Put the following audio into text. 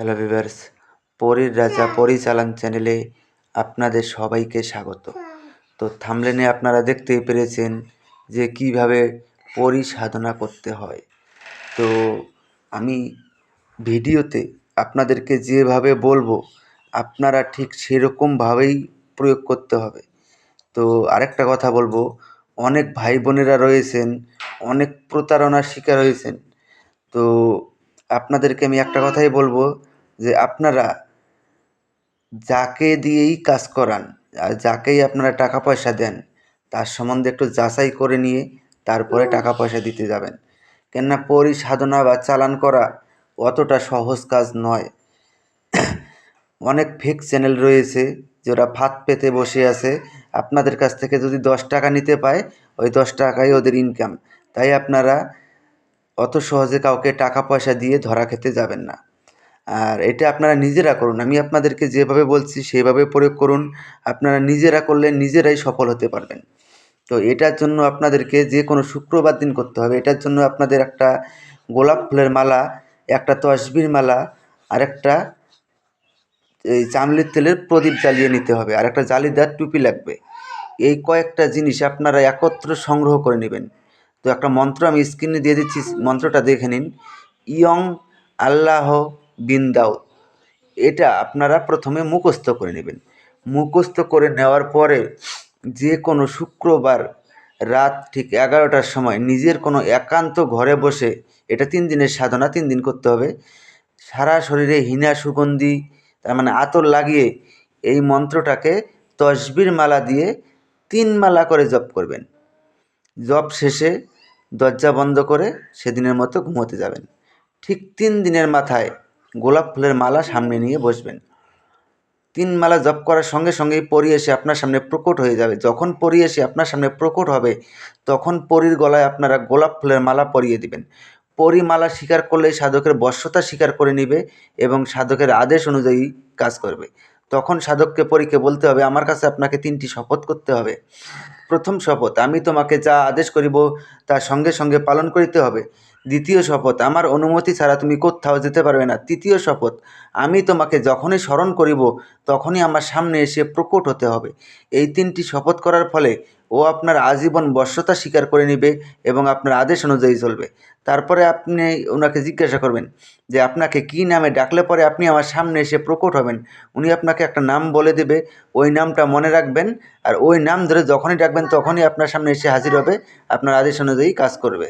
Hello viewers, পরীর রাজা পরিচালন চ্যানেলে আপনাদের সবাইকে স্বাগত। তো থাম্বনেলে আপনারা দেখতেই পেরেছেন যে কিভাবে পরী সাধনা করতে হয়। তো আমি ভিডিওতে আপনাদেরকে যেভাবে বলবো আপনারা ঠিক সেরকমভাবেই প্রয়োগ করতে হবে। তো আরেকটা কথা বলবো, অনেক ভাই বোনেরা রয়েছেন অনেক প্রতারণার শিকার হয়েছেন। তো আপনাদেরকে আমি একটা কথাই বলবো যে আপনারা যাকে দিয়েই কাজ করান আর যাকেই আপনারা টাকা পয়সা দেন তার সম্বন্ধে একটু যাচাই করে নিয়ে তারপরে টাকা পয়সা দিতে যাবেন। কেননা পরিসাধনা বা চালান করা অতটা সহজ কাজ নয়। অনেক ফেক চ্যানেল রয়েছে যারা ফাঁদ পেতে বসে আছে, আপনাদের কাছ থেকে যদি 10 টাকা নিতে পায় ওই 10 টাকাই ওদের ইনকাম। তাই আপনারা অত সহজে কাউকে টাকা পয়সা দিয়ে ধরা খেতে যাবেন না। আর এটা আপনারা নিজেরা করুন, আমি আপনাদেরকে যেভাবে বলছি সেভাবে প্রয়োগ করুন। আপনারা নিজেরা করলে নিজেরাই সফল হতে পারবেন। তো এটার জন্য আপনাদেরকে যে কোনো শুক্রবার দিন করতে হবে। এটার জন্য আপনাদের একটা গোলাপ ফুলের মালা, একটা তসবির মালা, আর একটা এই চামড়ির তেলের প্রদীপ জ্বালিয়ে নিতে হবে, আর একটা জালিদার টুপি লাগবে। এই কয়েকটা জিনিস আপনারা একত্র সংগ্রহ করে নেবেন। তো একটা মন্ত্র আমি স্ক্রিনে দিয়ে দিচ্ছি, মন্ত্রটা দেখে নিন। ইয়ং আল্লাহ বিন্দাও, এটা আপনারা প্রথমে মুখস্থ করে নেবেন। মুখস্থ করে নেওয়ার পরে যে কোনো শুক্রবার রাত ঠিক 11টার সময় নিজের কোনো একান্ত ঘরে বসে, এটা 3 দিনের সাধনা, 3 দিন করতে হবে। সারা শরীরে হিনা সুগন্ধি তার মানে আতর লাগিয়ে এই মন্ত্রটাকে তসবির মালা দিয়ে 3 মালা করে জপ করবেন। জপ শেষে দরজা বন্ধ করে সেদিনের মতো ঘুমোতে যাবেন। ঠিক 3 দিনের মাথায় গোলাপ ফুলের মালা সামনে নিয়ে বসবেন। 3 মালা জপ করার সঙ্গে সঙ্গেই পরী এসে আপনার সামনে প্রকট হয়ে যাবে। যখন পরী এসে আপনার সামনে প্রকট হবে তখন পরীর গলায় আপনারা গোলাপ ফুলের মালা পরিয়ে দিবেন। পরী মালা স্বীকার করলেই সাধকের বশ্যতা স্বীকার করে নিবে এবং সাধকের আদেশ অনুযায়ী কাজ করবে। তখন সাধককে পরীকে বলতে হবে, আমার কাছে আপনাকে 3টি শপথ করতে হবে। প্রথম শপথ, আমি তোমাকে যা আদেশ করিব তা সঙ্গে সঙ্গে পালন করিতে হবে। দ্বিতীয় শপথ, আমার অনুমতি ছাড়া তুমি কোথাও যেতে পারবে না। তৃতীয় শপথ, আমি তোমাকে যখনই স্মরণ করিব তখনই আমার সামনে এসে প্রকট হতে হবে। এই 3টি শপথ করার ফলে ও আপনার আজীবন বশ্যতা স্বীকার করে নেবে এবং আপনার আদেশ অনুযায়ী চলবে। তারপরে আপনি ওনাকে জিজ্ঞাসা করবেন যে আপনাকে কী নামে ডাকলে পরে আপনি আমার সামনে এসে প্রকট হবেন। উনি আপনাকে একটা নাম বলে দেবে, ওই নামটা মনে রাখবেন, আর ওই নাম ধরে যখনই ডাকবেন তখনই আপনার সামনে এসে হাজির হবে, আপনার আদেশ অনুযায়ী কাজ করবে।